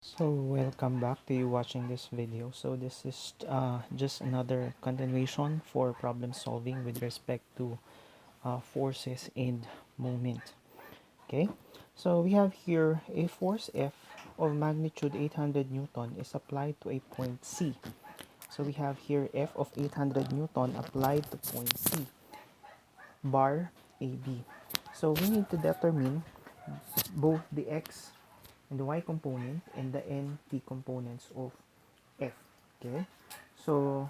So welcome back to you watching this video. So this is just another continuation for problem solving with respect to forces and moment. Okay, so we have here a force F of magnitude 800 Newton is applied to a point C. So we have here F of 800 Newton applied to point C, bar AB. So we need to determine both the X and the Y component and the NT components of F. Okay, so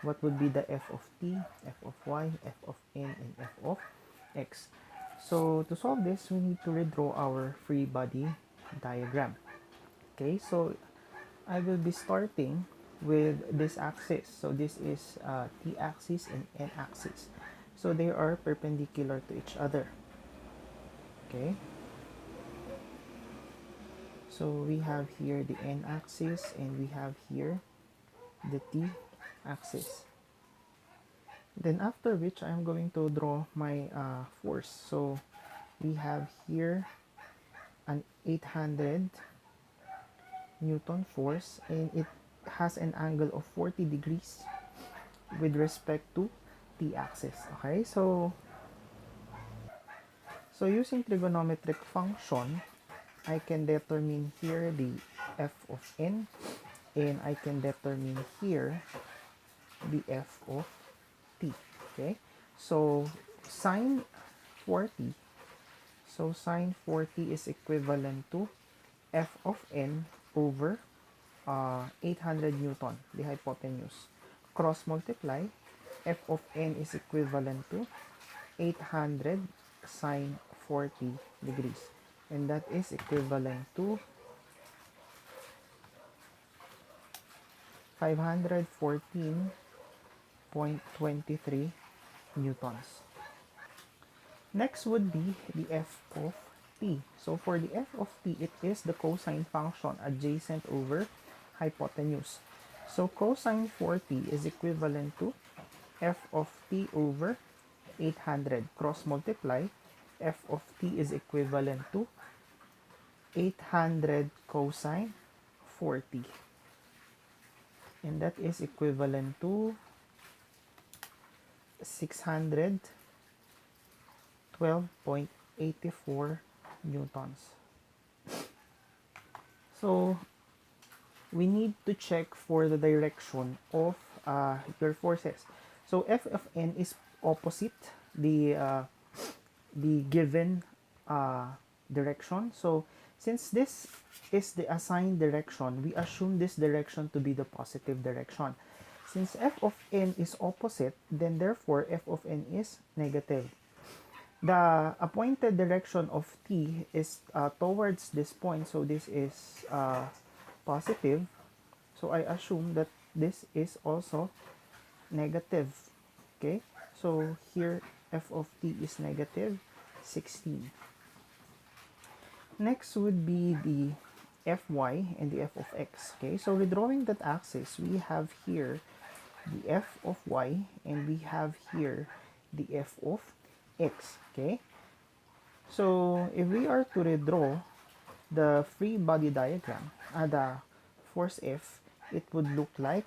what would be the F of T, F of Y, F of N, and F of X? So to solve this, we need to redraw our free body diagram. Okay, so I will be starting with this axis. So this is T axis and N axis. So they are perpendicular to each other. Okay, so we have here the N axis and we have here the T axis. Then after which I'm going to draw my force. So we have here an 800 Newton force and it has an angle of 40 degrees with respect to the axis. Okay, so using trigonometric function, I can determine here the f of n and I can determine here the f of t. Okay, so sine 40. So sine 40 is equivalent to f of n over 800 Newton, the hypotenuse. Cross multiply, f of n is equivalent to 800 sine 40 degrees. And that is equivalent to 514.23 newtons. Next would be the f of t. So for the f of t, it is the cosine function adjacent over hypotenuse. So cosine 40 is equivalent to f of t over 800. Cross multiply, f of t is equivalent to 800 cosine 40. And that is equivalent to 612.84 newtons. So we need to check for the direction of your forces. So F of n is opposite the given direction. So since this is the assigned direction, we assume this direction to be the positive direction. Since f of n is opposite, then therefore f of n is negative. The appointed direction of t is towards this point, so this is positive. So I assume that this is also negative. Okay, so here f of t is negative 16. Next would be the fy and the f of x. Okay, so redrawing that axis, we have here the f of y and we have here the f of x. Okay, so if we are to redraw the free body diagram, the force F, it would look like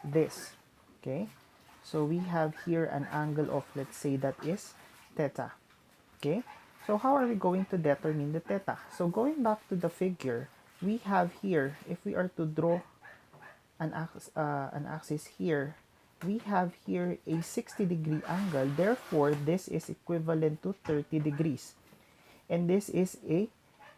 this. Okay, so we have here an angle of, let's say, that is theta. Okay, so how are we going to determine the theta? So going back to the figure, we have here, if we are to draw an axis here, we have here a 60-degree angle. Therefore, this is equivalent to 30 degrees. And this is a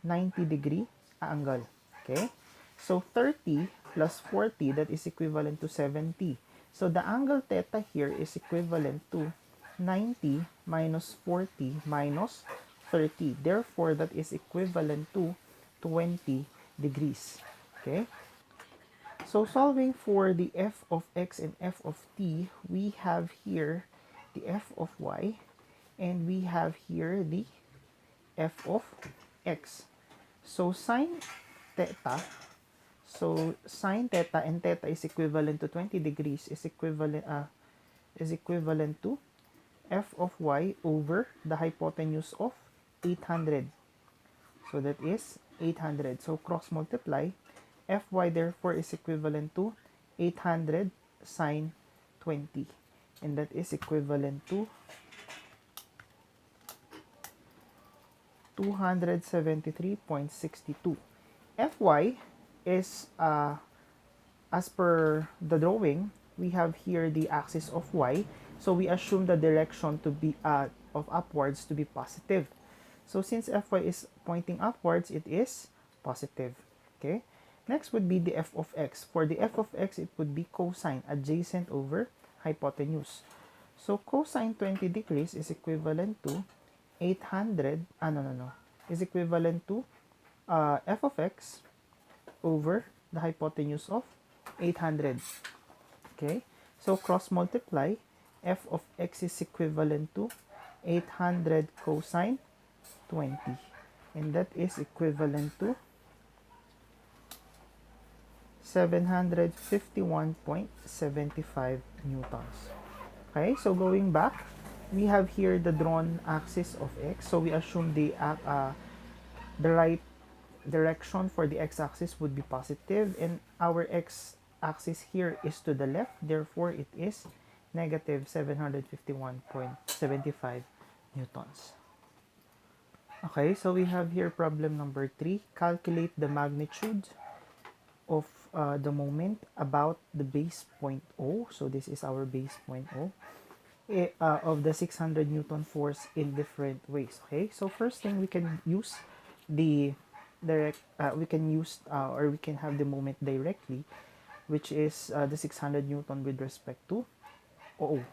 90-degree angle. Okay? So 30 plus 40, that is equivalent to 70. So the angle theta here is equivalent to 90 minus 40 minus 30. Therefore, that is equivalent to 20 degrees. Okay? So solving for the f of x and f of t, we have here the f of y and we have here the f of x. So sine theta, so sine theta and theta is equivalent to 20 degrees is equivalent to f of y over the hypotenuse of 800. So that is 800. So cross multiply, Fy therefore is equivalent to 800 sine 20. And that is equivalent to 273.62. Fy is, as per the drawing, we have here the axis of y. So we assume the direction to be of upwards to be positive. So since Fy is pointing upwards, it is positive. Okay. Next would be the f of x. For the f of x, it would be cosine adjacent over hypotenuse. So cosine 20 degrees is equivalent to 800, is equivalent to f of x over the hypotenuse of 800. Okay, so cross multiply, f of x is equivalent to 800 cosine 20, and that is equivalent to 751.75 newtons. Okay, so going back, we have here the drawn axis of x. So we assume the right direction for the x-axis would be positive, and our x-axis here is to the left. Therefore, it is negative 751.75 newtons. Okay, so we have here problem number 3. Calculate the magnitude of the moment about the base point O. So this is our base point O. Of the 600 Newton force in different ways. Okay, so first thing, we can use the or we can have the moment directly, which is the 600 Newton with respect to O.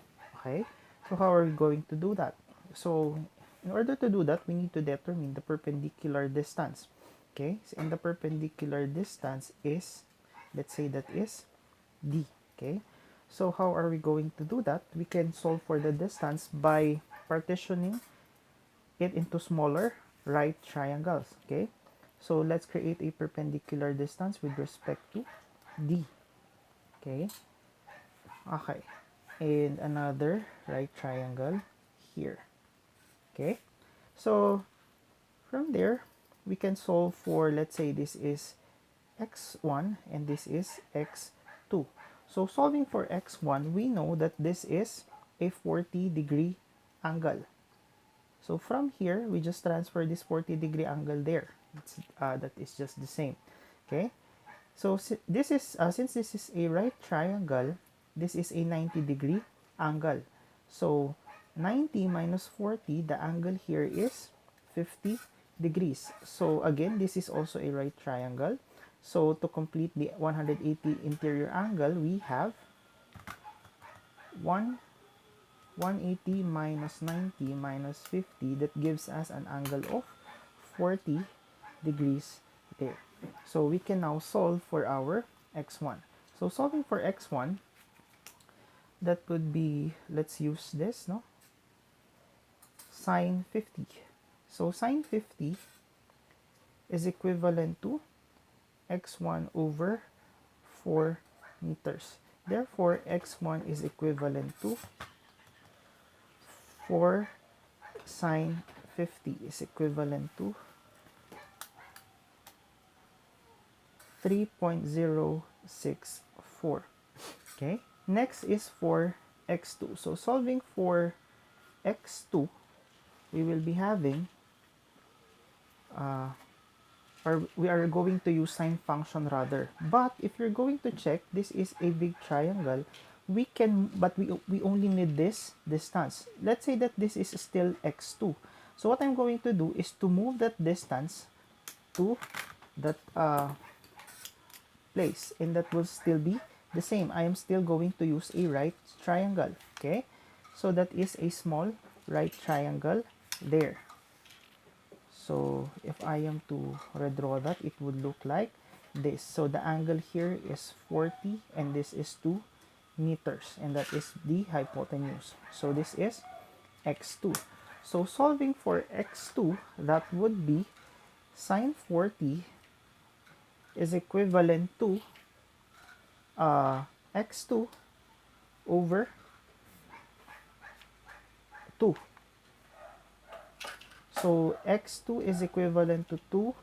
Okay, so how are we going to do that? So in order to do that, we need to determine the perpendicular distance. Okay, so, and the perpendicular distance is, let's say that is D. Okay, so how are we going to do that? We can solve for the distance by partitioning it into smaller right triangles. Okay, so let's create a perpendicular distance with respect to D. Okay, and another right triangle here. Okay, so from there we can solve for, let's say this is x1 and this is x2. So solving for x1, we know that this is a 40-degree angle. So from here, we just transfer this 40-degree angle there. That is just the same. Okay. So this is since this is a right triangle, this is a 90-degree angle. So 90 minus 40, the angle here is 50 degrees. So again, this is also a right triangle. So to complete the 180 interior angle, we have 180 minus 90 minus 50. That gives us an angle of 40 degrees there. So we can now solve for our x1. So solving for x1, that would be, let's use this, no? Sine 50. So sine 50 is equivalent to x1 over 4 meters. Therefore, x1 is equivalent to 4 sine 50 is equivalent to 3.064. Okay, next is for x2. So solving for x2, we will be having or we are going to use sine function rather. But if you're going to check, this is a big triangle. We only need this distance. Let's say that this is still x2. So what I'm going to do is to move that distance to that place, and that will still be the same. I am still going to use a right triangle. Okay, so that is a small right triangle there. So if I am to redraw that, it would look like this. So the angle here is 40 and this is 2 meters, and that is the hypotenuse. So this is x2. So solving for x2, that would be sine 40 is equivalent to x2 over 2. So x2 is equivalent to 2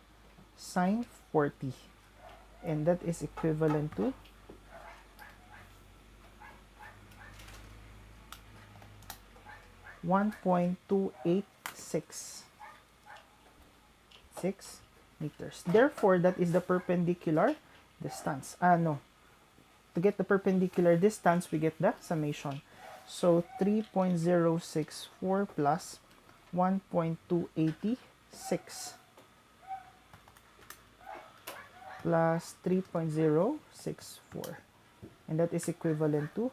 sine 40, and that is equivalent to 1.286 meters. Therefore, that is the perpendicular distance. No. To get the perpendicular distance, we get the summation. So 3.064 plus 1.286 plus 3.064. And that is equivalent to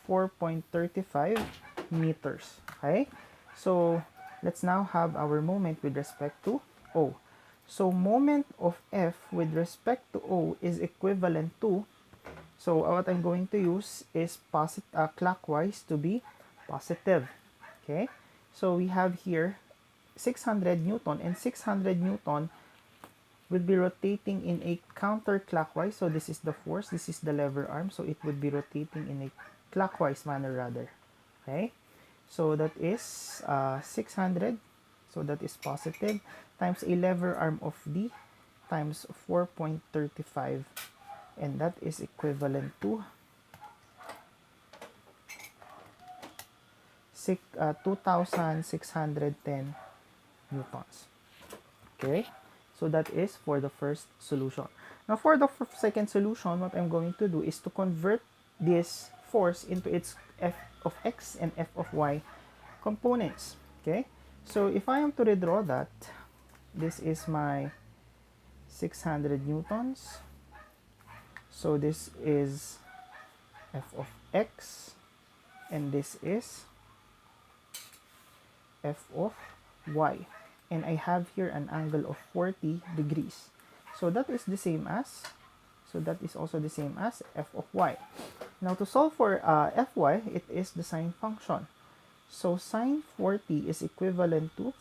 4.35 meters. Okay? So let's now have our moment with respect to O. So moment of F with respect to O is equivalent to, so what I'm going to use is clockwise to be positive. Okay? So we have here 600 Newton, and 600 Newton will be rotating in a counterclockwise. So this is the force, this is the lever arm, so it would be rotating in a clockwise manner rather. Okay? So that is 600, so that is positive, times a lever arm of D times 4.35, and that is equivalent to 2,610 newtons. Okay, so that is for the first solution. Now for the second solution, what I'm going to do is to convert this force into its f of x and f of y components. Okay, so if I am to redraw that, this is my 600 newtons. So this is f of x, and this is f of y. And I have here an angle of 40 degrees. So that is the same as, so that is also the same as f of y. Now to solve for fy, it is the sine function. So sine 40 is equivalent to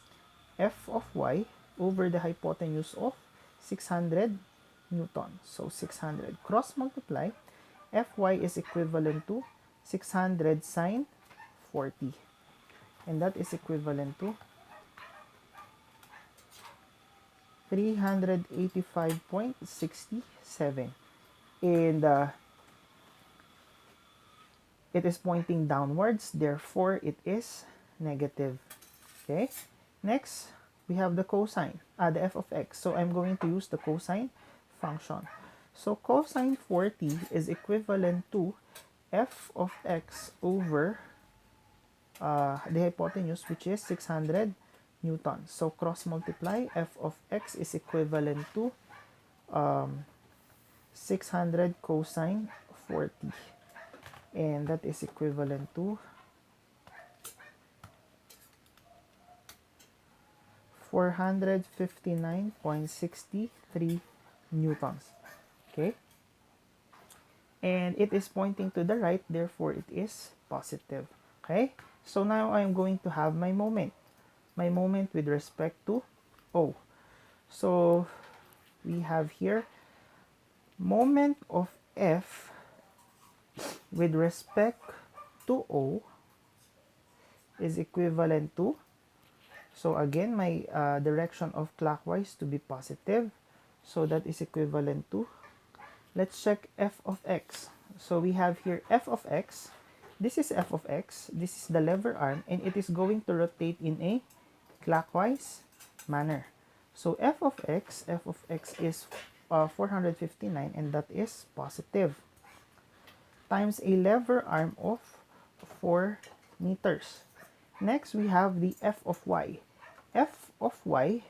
f of y over the hypotenuse of 600 Newton. So 600 cross multiply, fy is equivalent to 600 sine 40. And that is equivalent to 385.67. And it is pointing downwards, therefore it is negative. Okay, next we have the cosine, the f of x. So I'm going to use the cosine function. So cosine 40 is equivalent to f of x over the hypotenuse, which is 600 newtons. So cross multiply, f of x is equivalent to 600 cosine 40, and that is equivalent to 459.63 newtons. Okay, and it is pointing to the right, therefore it is positive. Okay, so now I am going to have my moment with respect to O. So we have here moment of F with respect to O is equivalent to, so again my direction of clockwise to be positive, so that is equivalent to, let's check f of x. So we have here f of x, this is f of x, this is the lever arm, and it is going to rotate in a clockwise manner. So f of x is 459, and that is positive, times a lever arm of 4 meters. Next, we have the f of y. F of y,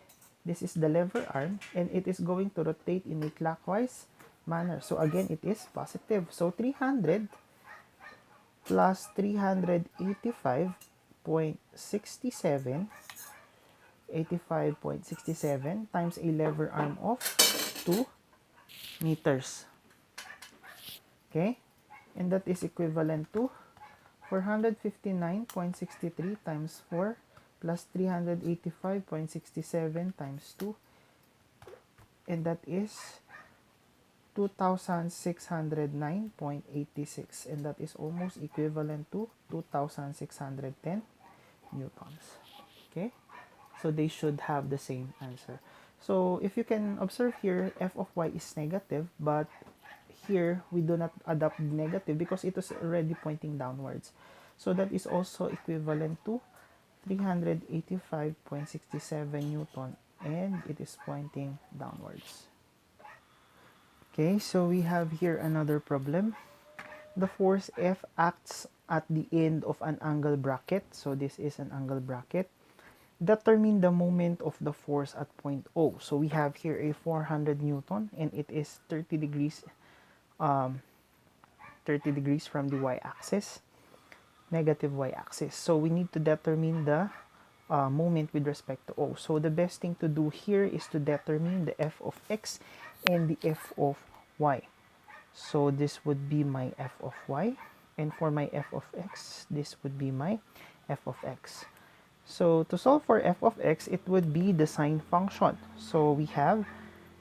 this is the lever arm, and it is going to rotate in a clockwise manner. So again, it is positive. So 300 plus 385.67 times a lever arm of 2 meters. Okay, and that is equivalent to 459.63 times 4 plus 385.67 times 2, and that is 2,609.86, and that is almost equivalent to 2,610 newtons. Okay, so they should have the same answer. So if you can observe here, f of y is negative, but here we do not adopt the negative because it is already pointing downwards. So that is also equivalent to 385.67 Newton, and it is pointing downwards. Okay, so we have here another problem. The force F acts at the end of an angle bracket. So this is an angle bracket. Determine the moment of the force at point O. So we have here a 400 Newton, and it is 30 degrees 30 degrees from the y-axis, negative y-axis. So we need to determine the moment with respect to O. So the best thing to do here is to determine the f of x and the f of y. So this would be my f of y, and for my f of x, this would be my f of x. So to solve for f of x, it would be the sine function. So we have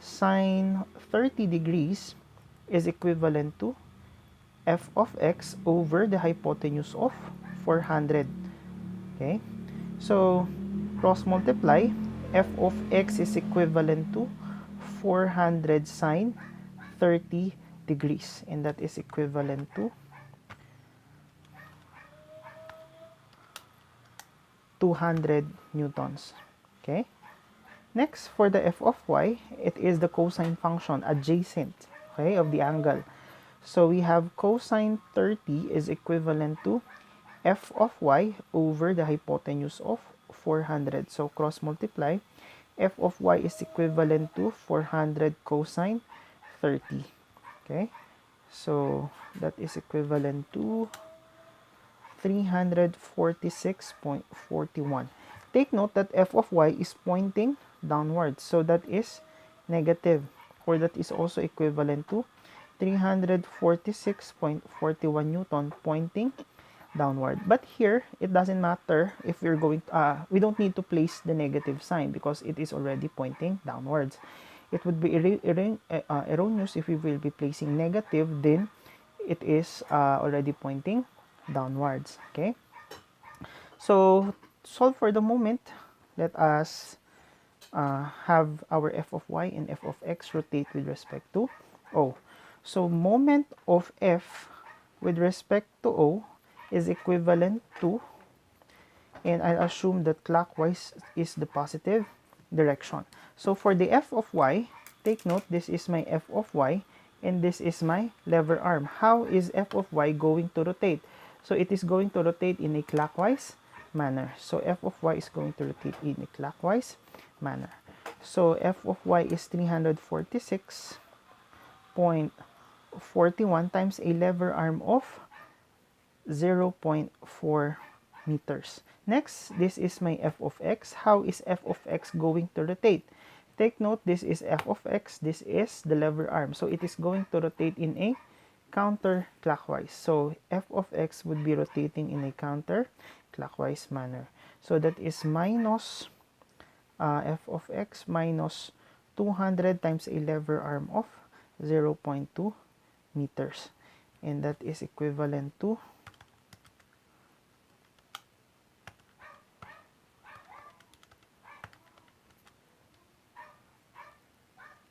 sine 30 degrees is equivalent to f of x over the hypotenuse of 400. Okay, so cross multiply, f of x is equivalent to 400 sine 30 degrees, and that is equivalent to 200 newtons. Okay, next for the f of y, it is the cosine function adjacent, okay, of the angle. So we have cosine 30 is equivalent to f of y over the hypotenuse of 400. So cross multiply, f of y is equivalent to 400 cosine 30. Okay, so that is equivalent to 346.41. Take note that f of y is pointing downwards, so that is negative, or that is also equivalent to 346.41 Newton pointing downward. But here, it doesn't matter if we're going to, we don't need to place the negative sign because it is already pointing downwards. It would be erroneous if we will be placing negative, then it is already pointing downwards. Okay, so solve for the moment. Let us have our f of y and f of x rotate with respect to O. So moment of f with respect to O is equivalent to, and I assume that clockwise is the positive direction. So for the f of y, take note, this is my f of y and this is my lever arm. How is f of y going to rotate? So it is going to rotate in a clockwise manner. So f of y is going to rotate in a clockwise manner. So f of y is 346.41 times a lever arm of 0.4 meters. Next, this is my f of x. How is f of x going to rotate? Take note, this is f of x, this is the lever arm. So it is going to rotate in a counterclockwise. So f of x would be rotating in a counterclockwise manner. So that is minus f of x minus 200 times a lever arm of 0.2 meters. And that is equivalent to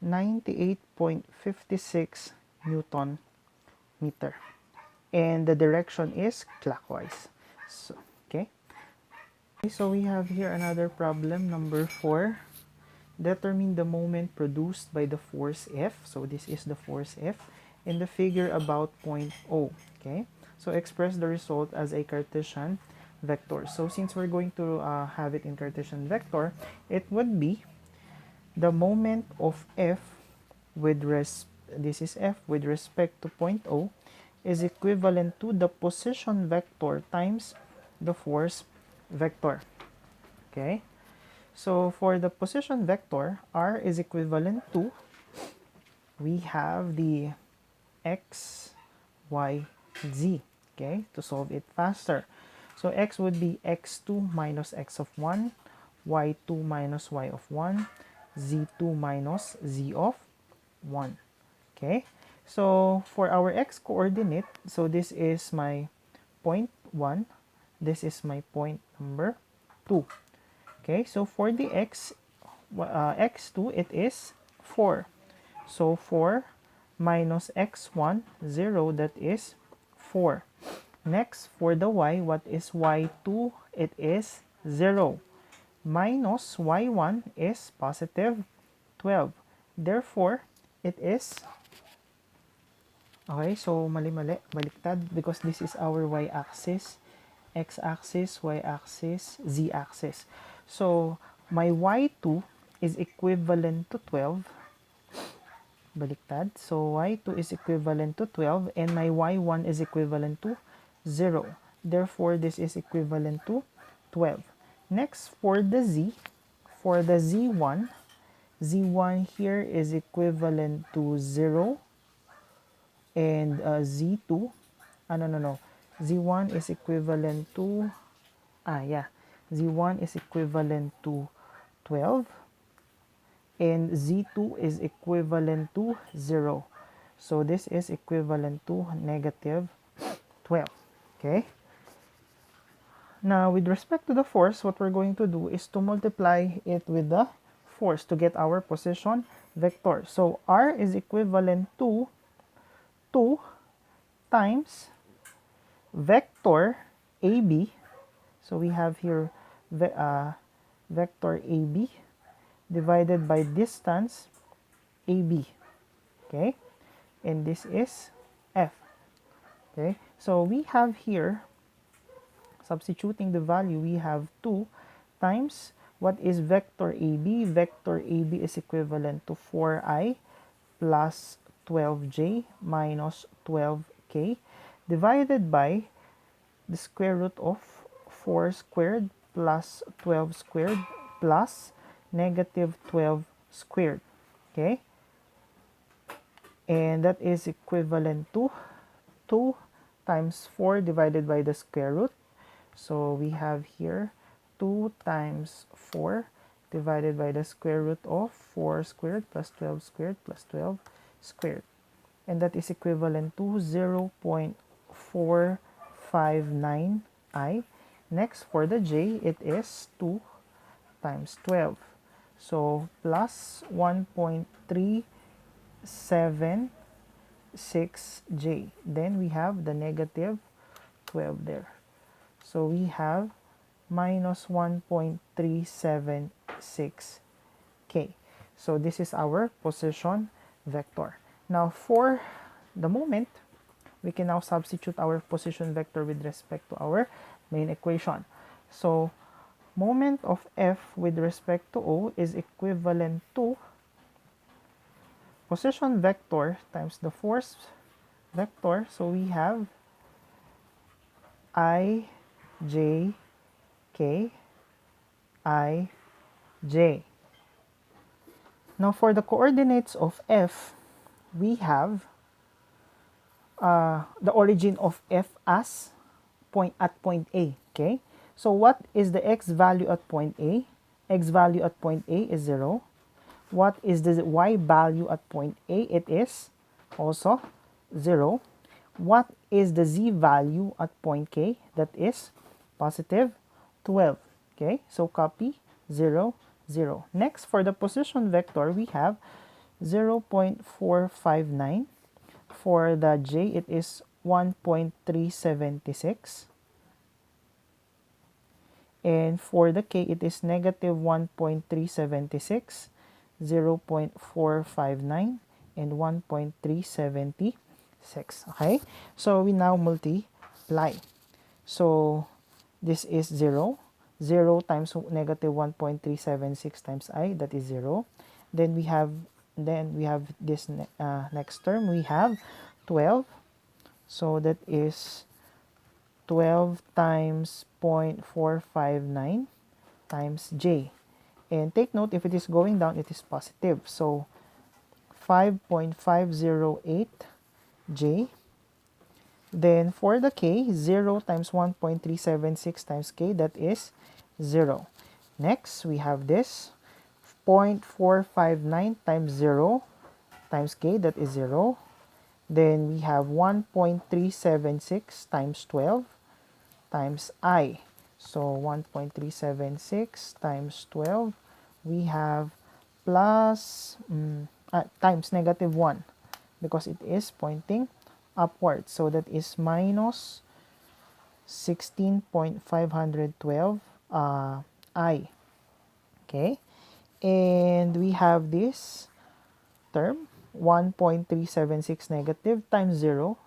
98.56 Newton meter, and the direction is clockwise. So, okay, so we have here another problem, number 4. Determine the moment produced by the force F. So this is the force F in the figure about point O. Okay, so express the result as a Cartesian vector. So since we're going to have it in Cartesian vector, it would be the moment of F with this is F with respect to point O is equivalent to the position vector times the force vector. Okay, so for the position vector, R is equivalent to, we have the x, y, z. Okay, to solve it faster. So x would be x2 minus x of 1, y2 minus y of 1, z2 minus z of 1. Okay, so for our x coordinate, so this is my point 1, this is my point number 2. Okay, so for the x, x2, it is 4. So 4 minus x1, 0, that is 4. Next, for the y, what is y2? It is 0. Minus y1 is positive 12. Therefore, it is, okay, so mali-mali, baliktad, because this is our y-axis, x-axis, y-axis, z-axis. So, my y2 is equivalent to 12. Baliktad. So, y2 is equivalent to 12 and my y1 is equivalent to 0. Therefore, this is equivalent to 12. Next, for the z1, z1 here is equivalent to 0 and z2, no, z1 is equivalent to, yeah, z1 is equivalent to 12 and z2 is equivalent to 0. So this is equivalent to negative 12. Okay? Now, with respect to the force, what we're going to do is to multiply it with the force to get our position vector. So R is equivalent to 2 times vector AB. So we have here vector AB divided by distance AB. Okay? And this is F. Okay? So we have here, substituting the value, we have 2 times what is vector AB. Vector AB is equivalent to 4i plus 12j minus 12k divided by the square root of 4 squared plus 12 squared plus negative 12 squared. Okay? And that is equivalent to 2 times 4 divided by the square root. So we have here 2 times 4 divided by the square root of 4 squared plus 12 squared plus 12 squared. And that is equivalent to 0.459i. Next, for the j, it is 2 times 12. So plus 1.376j. Then we have the negative 12 there. So we have minus 1.376k. So this is our position vector. Now for the moment, we can now substitute our position vector with respect to our main equation. So moment of F with respect to O is equivalent to position vector times the force vector. So we have I, J, K, I, J. Now for the coordinates of F, we have the origin of F as at point A. Okay, so what is the x value at point A? X value at point A is 0. What is the y value at point A? It is also 0. What is the z value at point K? That is positive 12. Okay, so copy 0, 0. Next, for the position vector, we have 0.459. For the j, it is 1.376. And for the k, it is negative 1.376, 0.459, and 1.376. Okay? So we now multiply. So this is 0. 0 times negative 1.376 times I, that is 0. Then we have this next term, we have 12. So that is 12 times 0.459 times j. And take note, if it is going down, it is positive. So 5.508 j. Then for the k, 0 times 1.376 times k, that is 0. Next, we have this 0.459 times 0 times k, that is 0. Then we have 1.376 times 12 times I. So 1.376 times 12, we have plus times -1 because it is pointing upward. So that is minus 16.512 I. Okay, and we have this term 1.376 negative times 0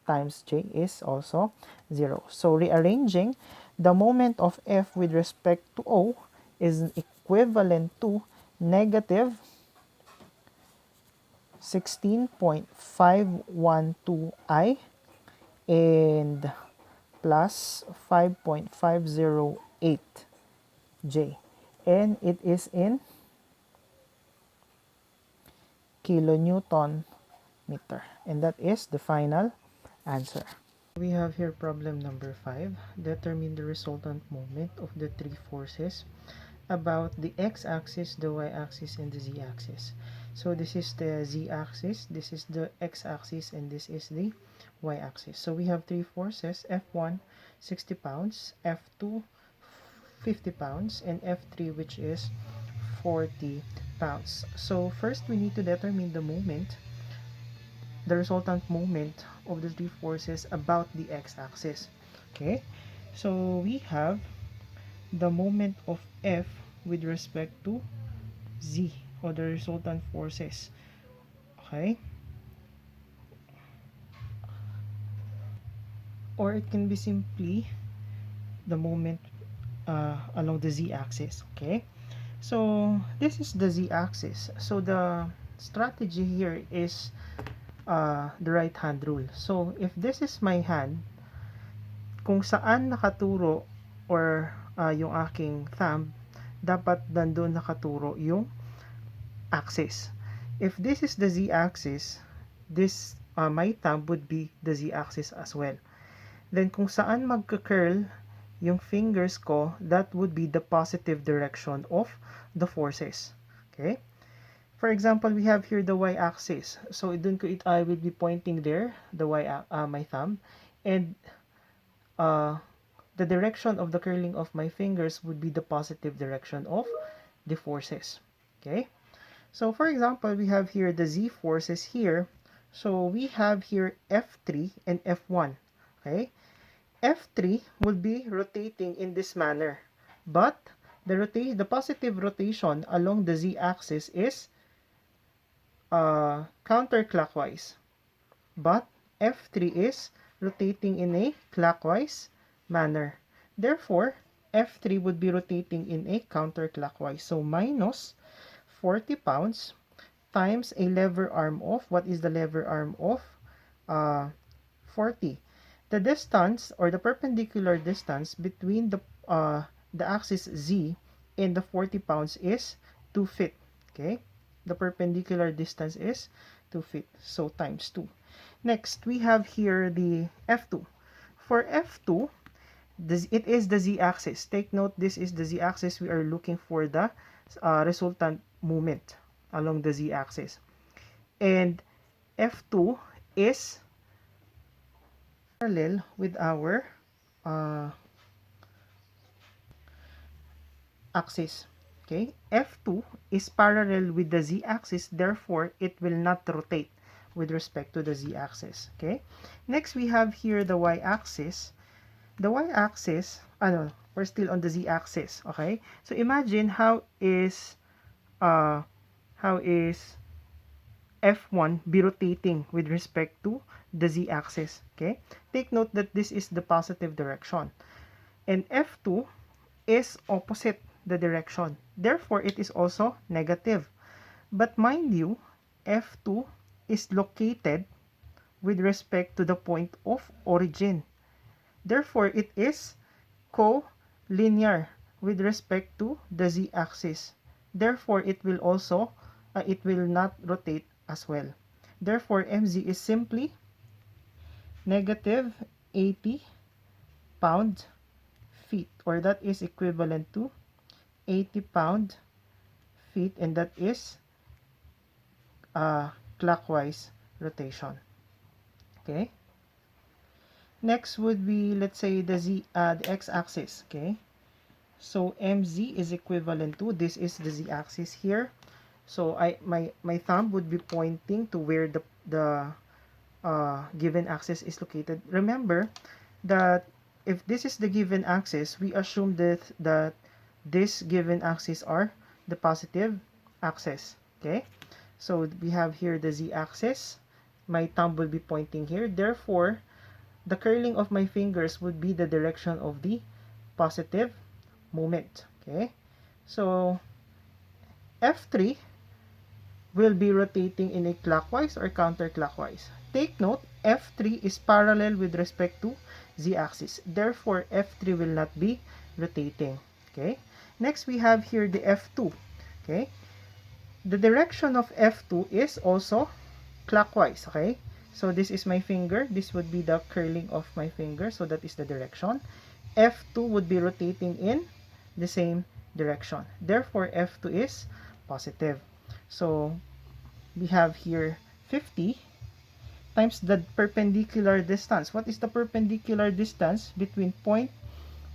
times j is also 0. So rearranging the moment of F with respect to O is equivalent to negative 16.512i and plus 5.508j, and it is in kilonewton meter, and that is the final answer. We have here problem number 5. Determine the resultant moment of the three forces about the x-axis, the y-axis, and the z-axis. So this is the z-axis, this is the x-axis, and this is the y-axis. So we have three forces: F1 60 pounds, F2 50 pounds, and F3 which is 40 pounds. So first we need to determine the resultant moment of the three forces about the x-axis. Okay, so we have the moment of F with respect to Z, or the resultant forces. Okay, or it can be simply the moment along the z-axis. Okay, so this is the z-axis. So the strategy here is the right hand rule. So if this is my hand, kung saan nakaturo or yung aking thumb, dapat nandun nakaturo yung axis. If this is the z-axis, this my thumb would be the z-axis as well. Then kung saan magka-curl yung fingers ko, that would be the positive direction of the forces. Okay? For example, we have here the y-axis. So I will be pointing there, the my thumb, and the direction of the curling of my fingers would be the positive direction of the forces. Okay? So for example, we have here the z forces here. So we have here F3 and F1. Okay? F3 will be rotating in this manner, but the positive rotation along the z-axis is counterclockwise, but F3 is rotating in a clockwise manner. Therefore, F3 would be rotating in a counterclockwise. So minus 40 pounds times a lever arm of, what is the lever arm of? 40. The distance, or the perpendicular distance between the axis Z and the 40 pounds is 2 feet. Okay? The perpendicular distance is 2 feet. So times 2. Next, we have here the F2. For F2, it is the z-axis. Take note, this is the z-axis. We are looking for the resultant moment along the z-axis. And F2 is parallel with our axis. Okay, F2 is parallel with the z-axis, therefore it will not rotate with respect to the z-axis. Okay, next we have here the y-axis. The y-axis, we're still on the z-axis. Okay, so imagine how is F1 be rotating with respect to the z-axis. Okay, take note that this is the positive direction, and F2 is opposite the direction. Therefore, it is also negative. But mind you, F2 is located with respect to the point of origin. Therefore, it is co-linear with respect to the z-axis. Therefore, it will not rotate as well. Therefore, mz is simply negative 80 pound-feet, or that is equivalent to 80 pound-feet, and that is clockwise rotation. Okay. Next would be, let's say, the x-axis. Okay. So mz is equivalent to, this is the z-axis here. So my thumb would be pointing to where the given axis is located. Remember that if this is the given axis, we assume that this given axis are the positive axis. Okay, so we have here the z-axis. My thumb will be pointing here. Therefore, the curling of my fingers would be the direction of the positive moment. Okay, so F3 will be rotating in a clockwise or counterclockwise. Take note, F3 is parallel with respect to z-axis. Therefore, F3 will not be rotating. Okay. Next, we have here the F2. Okay. The direction of F2 is also clockwise. Okay. So this is my finger. This would be the curling of my finger. So that is the direction. F2 would be rotating in the same direction. Therefore, F2 is positive. So we have here 50 times the perpendicular distance. What is the perpendicular distance between point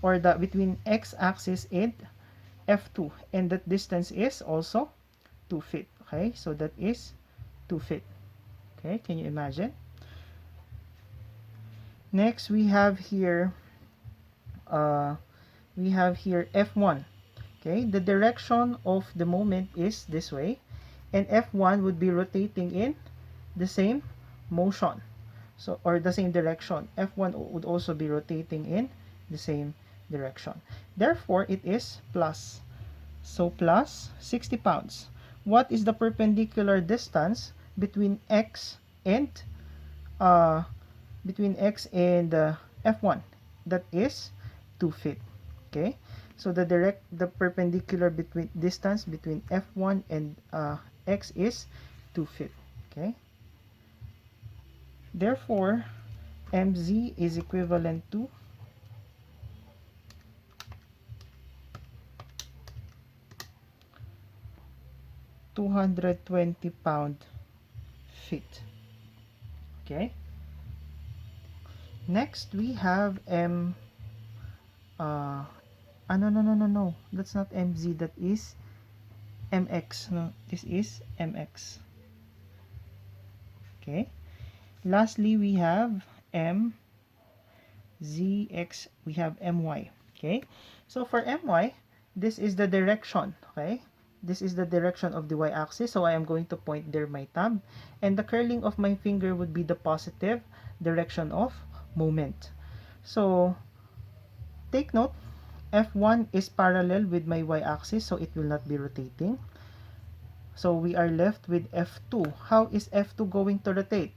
or the between x-axis and F2? And that distance is also 2 feet. Okay, so that is 2 feet. Okay, can you imagine? Next, uh, we have here F1. Okay, the direction of the moment is this way, and F1 would be rotating in the same motion, so or the same direction. F1 would also be rotating in the same direction. Therefore, it is plus. So plus 60 pounds. What is the perpendicular distance between and uh, x and F1? That is 2 feet. Okay, so the perpendicular between distance between F1 and x is 2 feet. Okay, therefore mz is equivalent to 220 pound-feet. Okay, next we have no, that's not mz, that is mx. No, this is mx. Okay, lastly we have mzx, we have my. Okay, so for my, this is the direction. Okay, this is the direction of the y-axis, so I am going to point there my thumb, and the curling of my finger would be the positive direction of movement. So take note, F1 is parallel with my y-axis, so it will not be rotating. So we are left with F2. How is F2 going to rotate?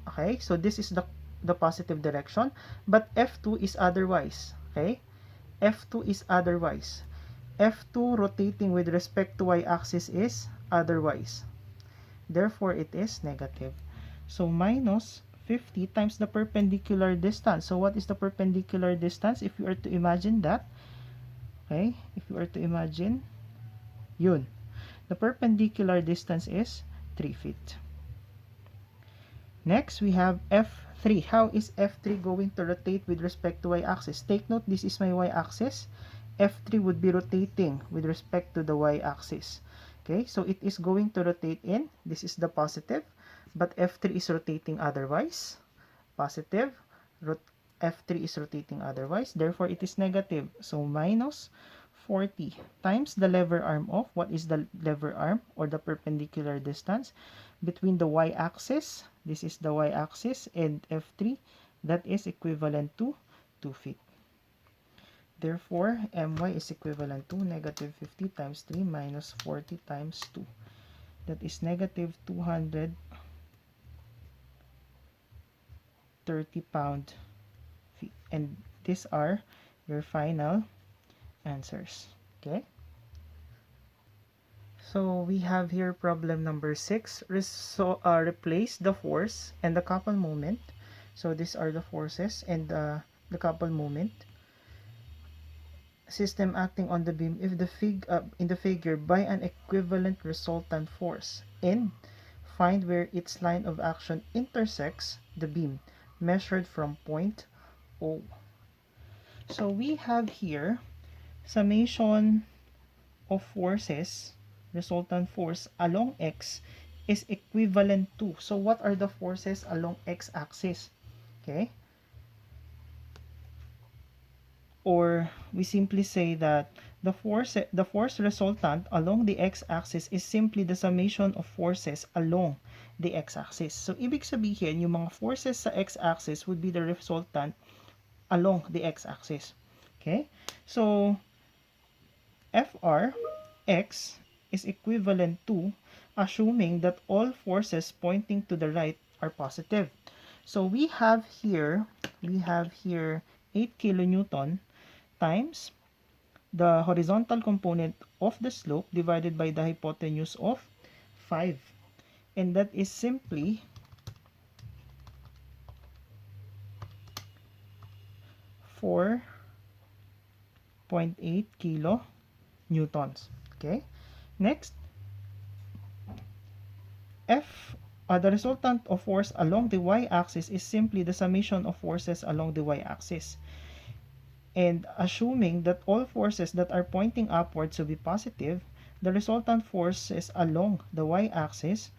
Okay, so this is the positive direction, but F2 is otherwise. Okay, F2 is otherwise. F2 rotating with respect to y-axis is otherwise. Therefore, it is negative. So minus 50 times the perpendicular distance. So what is the perpendicular distance? If you are to imagine that, okay, if you are to imagine, yun. The perpendicular distance is 3 feet. Next, we have F3. How is F3 going to rotate with respect to y-axis? Take note, this is my y-axis. F3 would be rotating with respect to the y-axis. Okay, so it is going to rotate in, this is the positive, but F3 is rotating otherwise. Positive, F3 is rotating otherwise, therefore it is negative. So minus 40 times the lever arm of, what is the lever arm or the perpendicular distance between the y-axis, this is the y-axis, and F3, that is equivalent to 2 feet. Therefore, my is equivalent to negative 50 times 3 minus 40 times 2. That is negative 230 pound-feet. And these are your final answers. Okay? So we have here problem number 6. Replace the force and the couple moment. So these are the forces and the couple moment system acting on the beam if in the figure by an equivalent resultant force, and find where its line of action intersects the beam measured from point O. So we have here summation of forces resultant force along x is equivalent to. So what are the forces along x-axis? Okay? Or we simply say that the force resultant along the x-axis is simply the summation of forces along the x-axis. So ibig sabihin, yung mga forces sa x-axis would be the resultant along the x-axis. Okay? So Fr x is equivalent to, assuming that all forces pointing to the right are positive. So we have here 8 kilonewton times the horizontal component of the slope divided by the hypotenuse of 5. And that is simply 4.8 kilonewtons. Okay? Next, the resultant of force along the y-axis is simply the summation of forces along the y-axis. And assuming that all forces that are pointing upwards will be positive, the resultant forces along the y-axis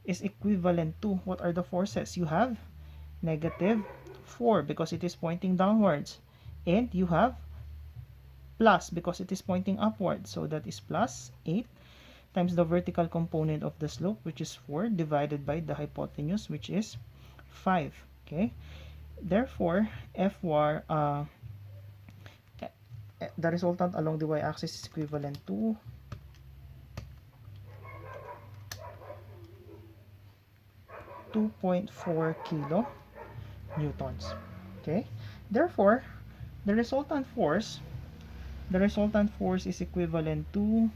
is equivalent to, what are the forces? You have negative 4 because it is pointing downwards. And you have plus because it is pointing upwards. So that is plus 8 times the vertical component of the slope, which is 4, divided by the hypotenuse, which is 5. Okay? Therefore, the resultant along the y-axis is equivalent to 2.4 kilonewtons. Okay? Therefore, the resultant force is equivalent to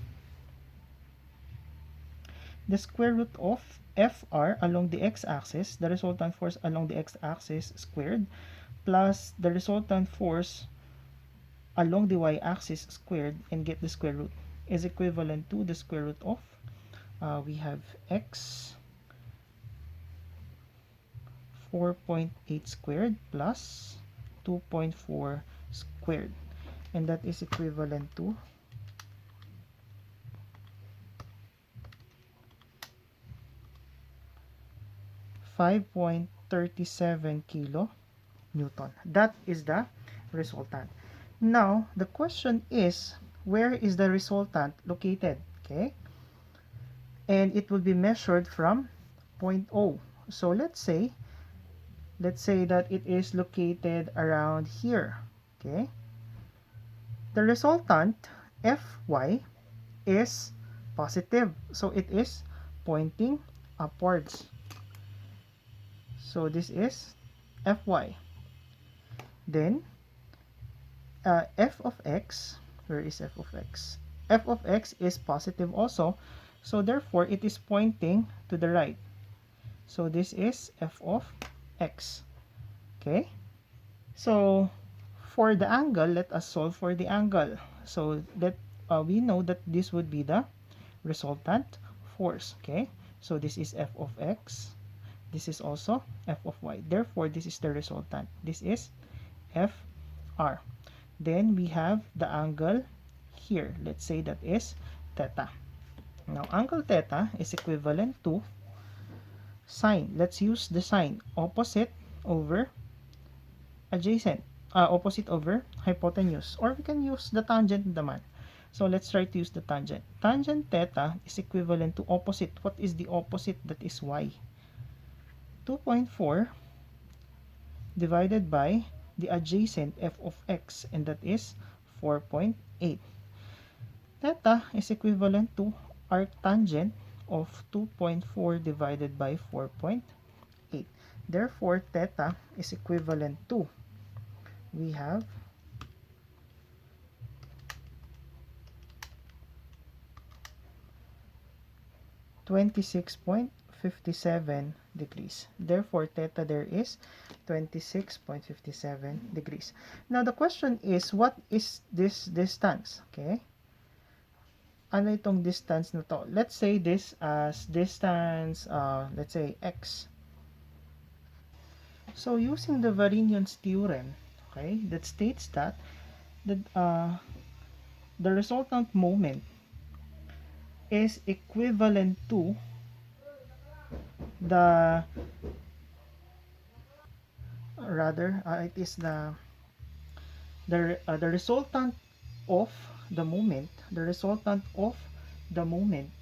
the square root of Fr along the x-axis, the resultant force along the x-axis squared, plus the resultant force along the y-axis squared, and get the square root, is equivalent to the square root of, we have x 4.8 squared plus 2.4 squared, and that is equivalent to 5.37 kilonewton. That is the resultant. Now, the question is, where is the resultant located? Okay? And it will be measured from point O. So let's say that it is located around here. Okay? The resultant Fy is positive. So it is pointing upwards. So this is Fy. Then f of x, where is f of x? F of x is positive also. So therefore it is pointing to the right. So this is f of x. Okay? So for the angle, let us solve for the angle. So that we know that this would be the resultant force. Okay? So this is f of x. This is also f of y. Therefore, this is the resultant. This is Fr. Then we have the angle here. Let's say that is theta. Now, angle theta is equivalent to sine. Let's use the sine. Opposite over adjacent. Opposite over hypotenuse. Or we can use the tangent naman. So let's try to use the tangent. Tangent theta is equivalent to opposite. What is the opposite? That is y. 2.4 divided by the adjacent f of x, and that is 4.8. Theta is equivalent to arctangent of 2.4 divided by 4.8. Therefore, theta is equivalent to, we have 26.57 degrees. Therefore, theta there is 26.57 degrees. Now, the question is, what is this distance? Okay? Ano itong distance na to? Let's say this as distance, let's say x. So, using the Varinian's theorem, okay, that states that the resultant moment is equivalent to the, rather, it is the resultant of the moment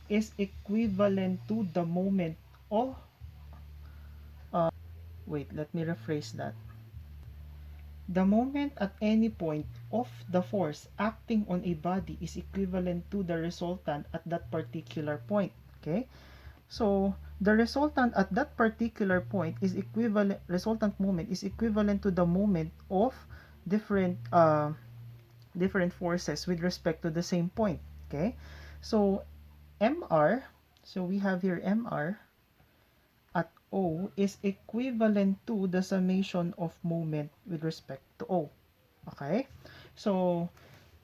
is equivalent to the moment of, wait, let me rephrase that. The moment at any point of the force acting on a body is equivalent to the resultant at that particular point. Okay? So, the resultant at that particular point is equivalent, resultant moment is equivalent to the moment of different different forces with respect to the same point. Okay? So, MR, so we have here MR at O is equivalent to the summation of moment with respect to O. Okay? So,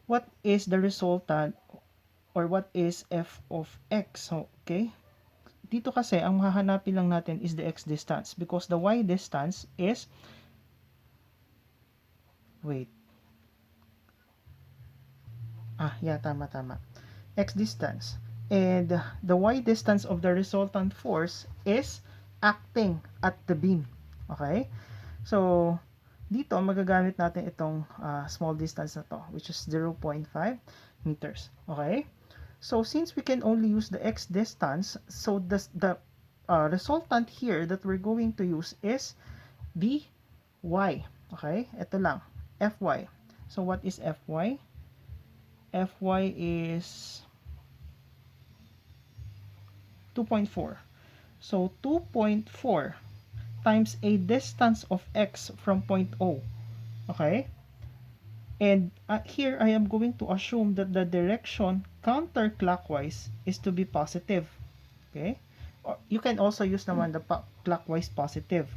what is the resultant or what is f of x? So, okay? Dito kasi, ang hahanapin lang natin is the x distance because the y distance is, wait, yeah, tama. X distance. And the y distance of the resultant force is acting at the beam. Okay? So, dito, magagamit natin itong small distance na to, which is 0.5 meters. Okay? So, since we can only use the x distance, so the resultant here that we're going to use is by. Okay? Ito lang. Fy. So, what is Fy? Fy is 2.4. So, 2.4 times a distance of x from point O. Okay? And here I am going to assume that the direction counterclockwise is to be positive. Okay? Or you can also use naman the clockwise positive.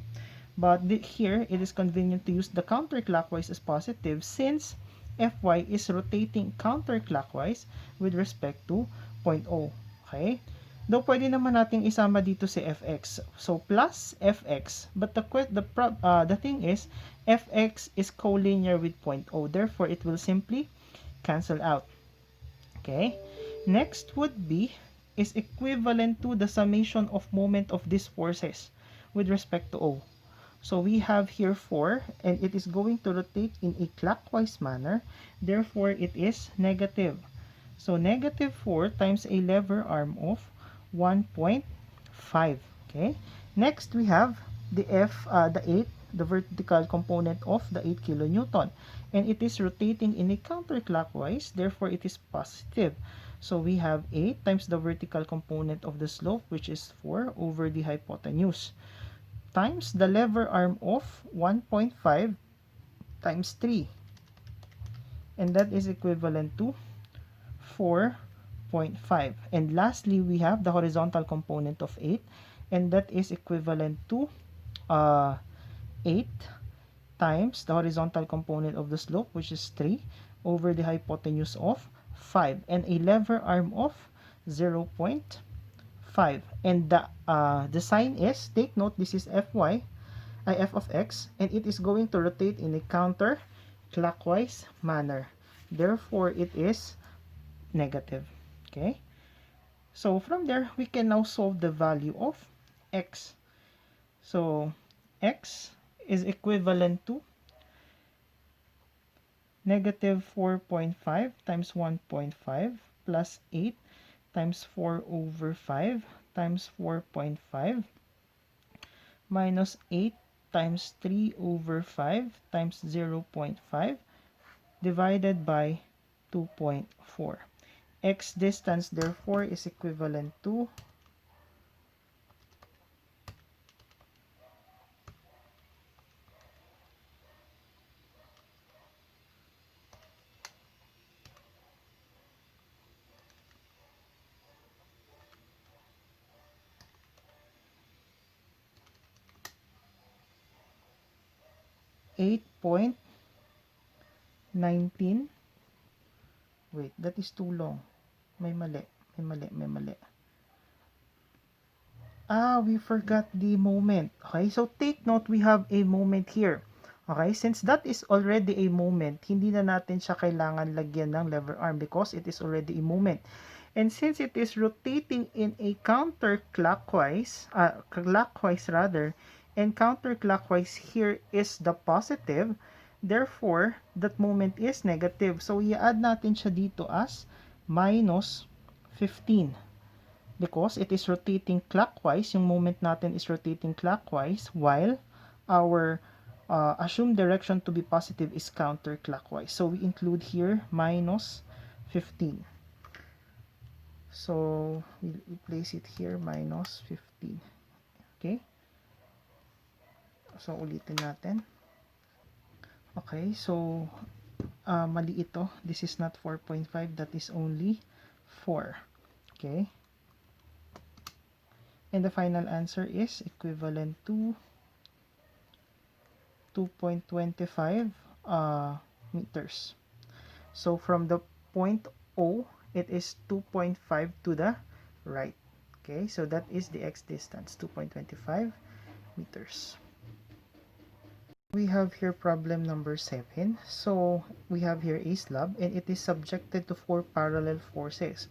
But here, it is convenient to use the counterclockwise as positive since Fy is rotating counterclockwise with respect to point O. Okay? Though pwede naman nating isama dito si Fx. So, plus Fx. But the thing is, Fx is collinear with point O. Therefore, it will simply cancel out. Okay? Next would be is equivalent to the summation of moment of these forces with respect to O. So we have here 4 and it is going to rotate in a clockwise manner. Therefore, it is negative. So negative 4 times a lever arm of 1.5. Okay. Next, we have the 8, the vertical component of the 8 kilonewton. And it is rotating in a counterclockwise. Therefore, it is positive. So we have 8 times the vertical component of the slope, which is 4 over the hypotenuse, times the lever arm of 1.5 times 3. And that is equivalent to 4.5. And lastly, we have the horizontal component of 8. And that is equivalent to 8 times the horizontal component of the slope, which is 3, over the hypotenuse of 5. And a lever arm of 0.5. And the sign is, take note, this is Fy, f of x, and it is going to rotate in a counterclockwise manner. Therefore, it is negative. Okay? So, from there, we can now solve the value of x. So, x is equivalent to negative 4.5 times 1.5 plus 8 times 4 over 5 times 4.5 minus 8 times 3 over 5 times 0.5 divided by 2.4. X distance therefore is equivalent to 8.19. Wait, that is too long. May mali. We forgot the moment. Okay, so take note, we have a moment here. Okay, since that is already a moment, hindi na natin siya kailangan lagyan ng lever arm because it is already a moment. And since it is rotating in a clockwise rather, and counterclockwise here is the positive, therefore, that moment is negative. So, i-add natin siya dito as minus 15. Because it is rotating clockwise, yung moment natin is rotating clockwise, while our assumed direction to be positive is counterclockwise. So, we include here minus 15. So, we place it here, minus 15. Okay? So, ulitin natin. Okay, so, mali ito. This is not 4.5, that is only 4. Okay? And the final answer is equivalent to 2.25 meters. So, from the point O, it is 2.5 to the right. Okay, so that is the x distance, 2.25 meters. We have here problem number 7. So, we have here a slab and it is subjected to 4 parallel forces.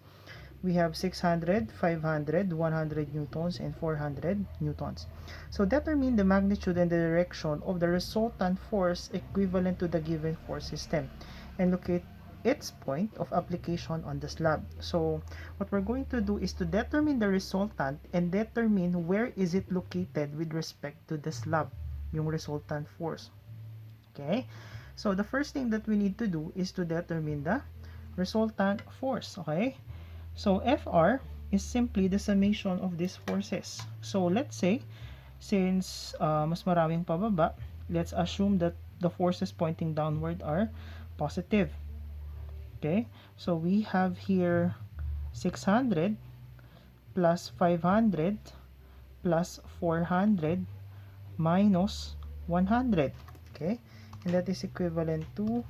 We have 600, 500, 100 newtons, and 400 newtons. So, determine the magnitude and the direction of the resultant force equivalent to the given force system and locate its point of application on the slab. So, what we're going to do is to determine the resultant and determine where is it located with respect to the slab, yung resultant force. Okay? So, the first thing that we need to do is to determine the resultant force. Okay? So, Fr is simply the summation of these forces. So, let's say, since mas maraming pababa, let's assume that the forces pointing downward are positive. Okay? So, we have here 600 plus 500 plus 400 minus 100. Okay? And that is equivalent to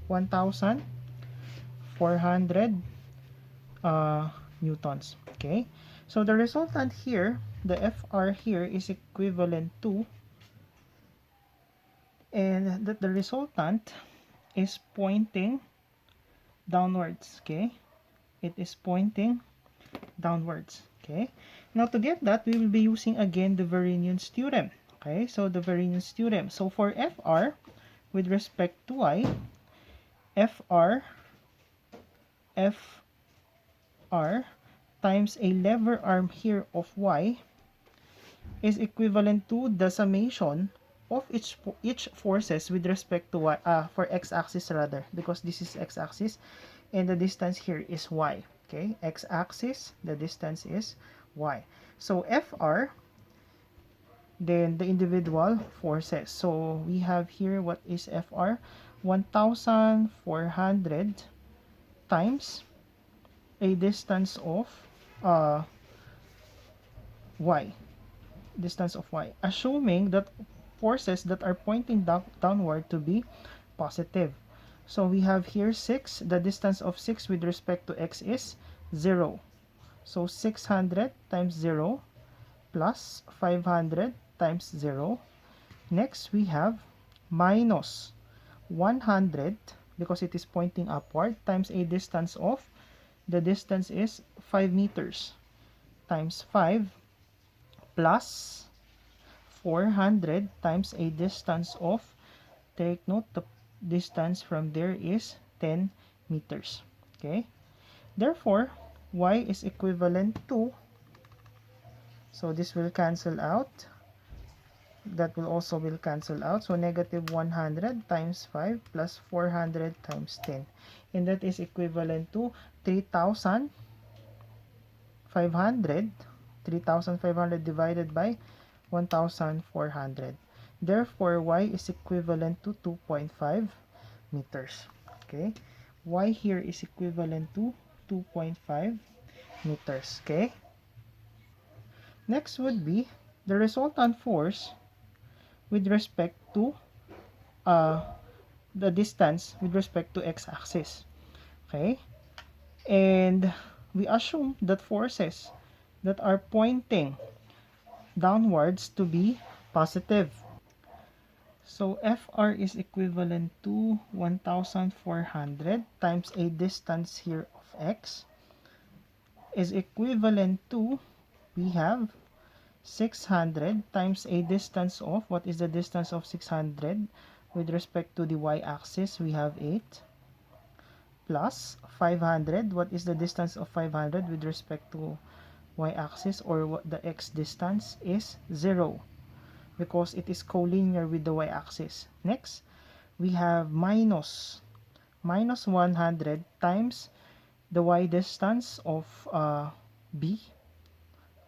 1,400 newtons. Okay? So, the resultant here, the Fr here is equivalent to, and that the resultant is pointing downwards. Okay? It is pointing downwards. Okay? Now, to get that, we will be using again the Variance theorem. Okay? So, the Variance theorem. So, for Fr, with respect to y, Fr times a lever arm here of y is equivalent to the summation of each forces with respect to y, for x-axis rather, because this is x-axis and the distance here is y. Okay, x-axis, the distance is y. So Fr, then the individual forces. So we have here, what is Fr? 1,400 times a distance of y. Distance of y. Assuming that forces that are pointing downward to be positive. So we have here 6. The distance of 6 with respect to x is 0. So 600 times 0 plus 500 times 0. Next, we have minus 100 because it is pointing upward times a distance of, the distance is 5 meters times 5 plus 400 times a distance of, take note, the distance from there is 10 meters. Okay? Therefore, y is equivalent to, so this will cancel out. That will also cancel out. So, negative 100 times 5 plus 400 times 10. And that is equivalent to 3,500. 3,500 divided by 1,400. Therefore, y is equivalent to 2.5 meters. Okay? Y here is equivalent to 2.5 meters. Okay? Next would be the resultant force with respect to the distance with respect to x-axis. Okay? And we assume that forces that are pointing downwards to be positive. So FR is equivalent to 1,400 times a distance here of x is equivalent to, we have 600 times a distance of, what is the distance of 600 with respect to the y-axis? We have 8 plus 500. What is the distance of 500 with respect to y-axis, or what the x distance is? 0, because it is collinear with the y-axis. Next, we have minus 100 times the y distance of b,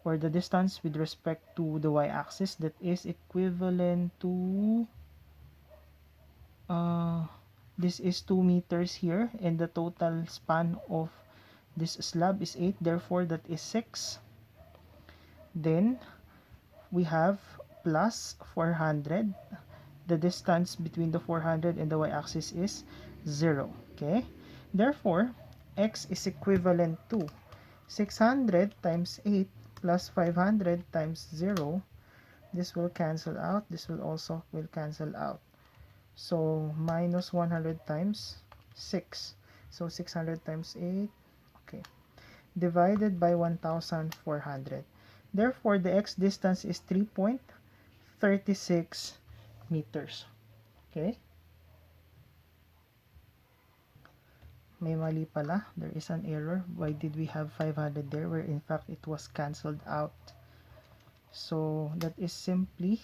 or the distance with respect to the y-axis, that is equivalent to this is 2 meters here, and the total span of this slab is 8, therefore that is 6. Then we have plus 400. The distance between the 400 and the y-axis is 0. Okay, therefore x is equivalent to 600 times 8 plus 500 times 0. This will cancel out, this will also cancel out. So minus 100 times 6, so 600 times 8, okay, divided by 1,400. Therefore the x distance is 3.36 meters. Okay, may mali pala, there is an error. Why did we have 500 there, where in fact it was cancelled out? So that is simply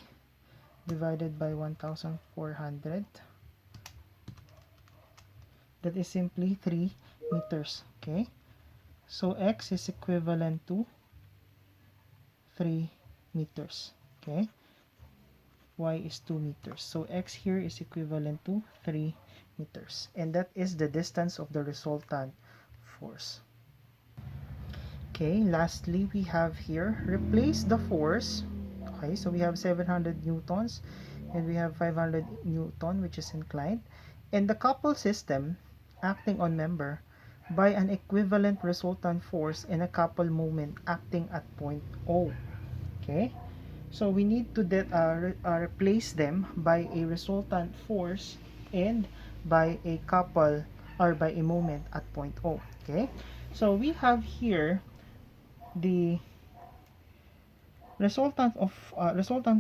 divided by 1,400. That is simply 3 meters. Okay, so x is equivalent to 3 meters. Okay, y is 2 meters. So x here is equivalent to 3 meters. And that is the distance of the resultant force. Okay, lastly, we have here, replace the force. Okay, so we have 700 newtons and we have 500 newton, which is inclined, and the couple system acting on member by an equivalent resultant force and a couple moment acting at point O. Okay, so we need to replace them by a resultant force and by a couple, or by a moment at point O. Okay, so we have here the resultant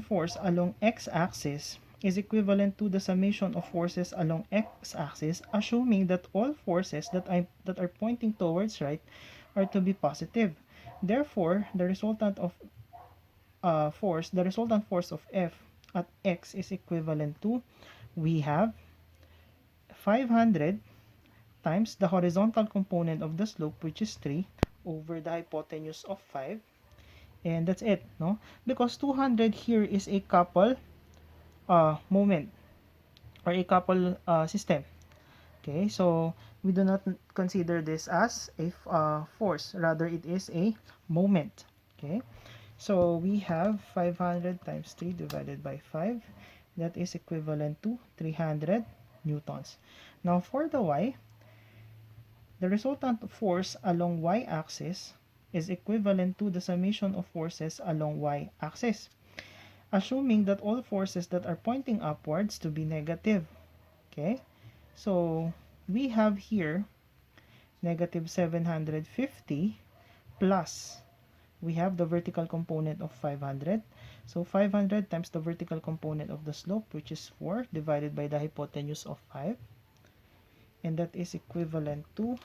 force along x-axis is equivalent to the summation of forces along x-axis, assuming that all forces that are pointing towards right are to be positive. Therefore, the resultant force of F at x is equivalent to, we have 500 times the horizontal component of the slope, which is 3, over the hypotenuse of 5, and that's it, no? Because 200 here is a couple moment, or a couple system. Okay, so we do not consider this as a force, rather it is a moment. Okay, so we have 500 times 3 divided by 5, that is equivalent to 300 newtons. Now for the y, the resultant force along y-axis is equivalent to the summation of forces along y-axis, assuming that all forces that are pointing upwards to be negative. Okay, so we have here negative 750 plus, we have the vertical component of 500. So 500 times the vertical component of the slope, which is 4, divided by the hypotenuse of 5, and that is equivalent to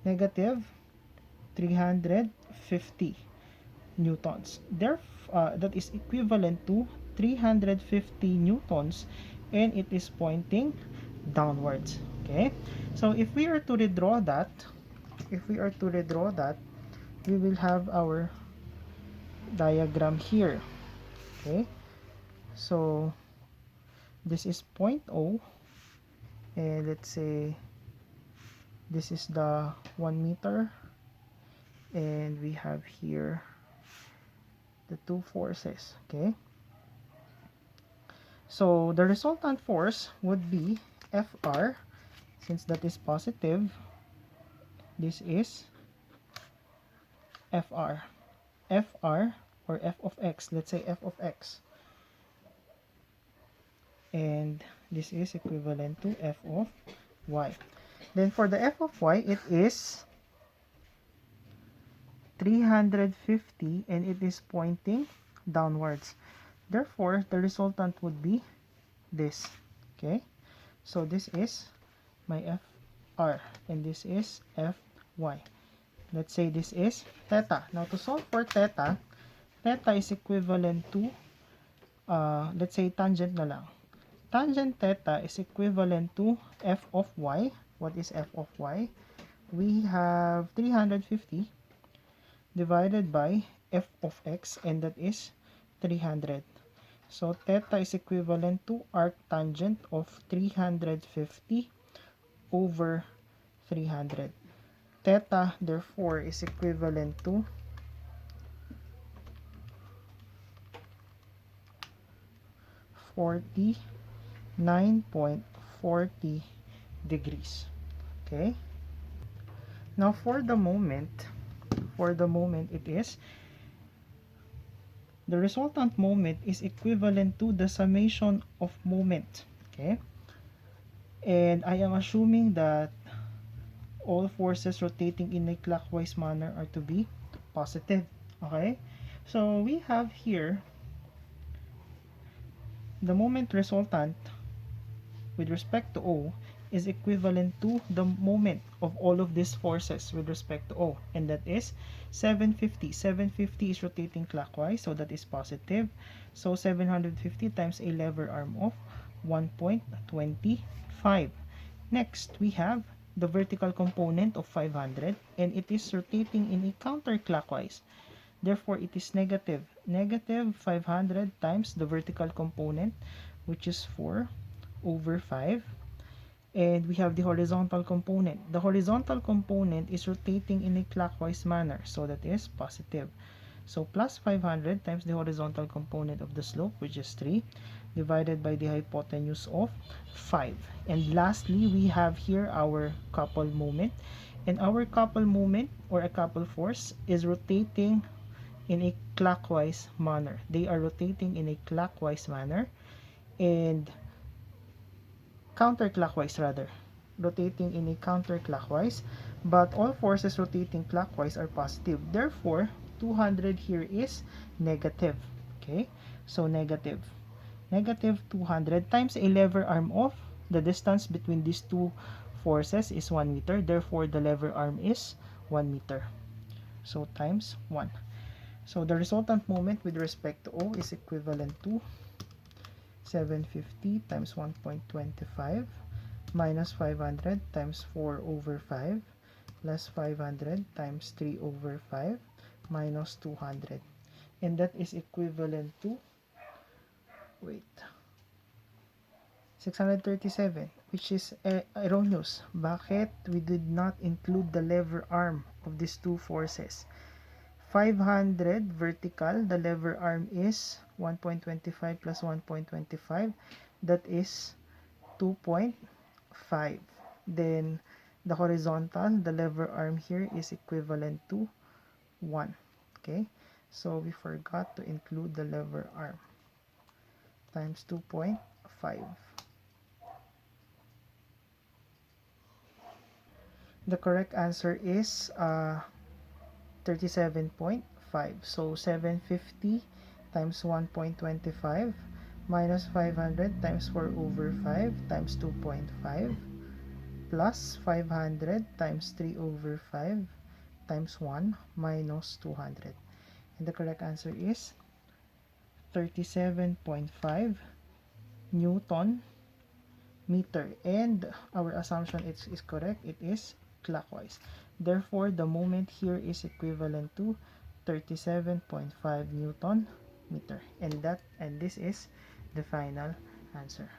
negative 350 newtons. That is equivalent to 350 newtons, and it is pointing downwards. Okay, so if we are to redraw that, we will have our diagram here. Okay, so this is point O, and let's say this is the 1 meter, and we have here the two forces. Okay, so the resultant force would be Fr, since that is positive, this is FR. FR or f of x, let's say f of x. And this is equivalent to f of y. Then for the f of y, it is 350 and it is pointing downwards. Therefore, the resultant would be this. Okay? So this is my FR and this is FY. Let's say this is theta. Now to solve for theta, theta is equivalent to, let's say tangent na lang. Tangent theta is equivalent to f of y. What is f of y? We have 350 divided by f of x, and that is 300. So theta is equivalent to arctangent of 350 over 300. Theta therefore is equivalent to 49.40 degrees. Okay? Now for the moment it is the resultant moment is equivalent to the summation of moment. Okay? And I am assuming that all forces rotating in a clockwise manner are to be positive. Okay? So we have here the moment resultant with respect to O is equivalent to the moment of all of these forces with respect to O, and that is 750. 750 is rotating clockwise, so that is positive. So 750 times a lever arm of 1.25. Next, we have the vertical component of 500, and it is rotating in a counterclockwise. Therefore, it is negative. Negative 500 times the vertical component, which is 4 over 5. And we have the horizontal component. The horizontal component is rotating in a clockwise manner, so that is positive. So plus 500 times the horizontal component of the slope, which is 3, divided by the hypotenuse of 5. And lastly, we have here our couple moment. And our couple moment, or a couple force, is rotating in a clockwise manner. They are rotating in a clockwise manner and counterclockwise rather. Rotating in a counterclockwise, but all forces rotating clockwise are positive. Therefore, 200 here is negative. Okay? So negative. Negative 200 times a lever arm of the distance between these two forces is 1 meter. Therefore, the lever arm is 1 meter. So times 1. So the resultant moment with respect to O is equivalent to 750 times 1.25 minus 500 times 4 over 5 plus 500 times 3 over 5 minus 200. And that is equivalent to, wait, 637, which is erroneous. Bakit we did not include the lever arm of these two forces? 500 vertical, the lever arm is 1.25 plus 1.25, that is 2.5. Then the horizontal, the lever arm here is equivalent to 1. Okay, so we forgot to include the lever arm, times 2.5. The correct answer is 37.5. So 750 times 1.25 minus 500 times 4 over 5 times 2.5 plus 500 times 3 over 5 times 1 minus 200. And the correct answer is 37.5 Newton meter. And our assumption is correct. It is clockwise. Therefore, the moment here is equivalent to 37.5 Newton meter. And this is the final answer.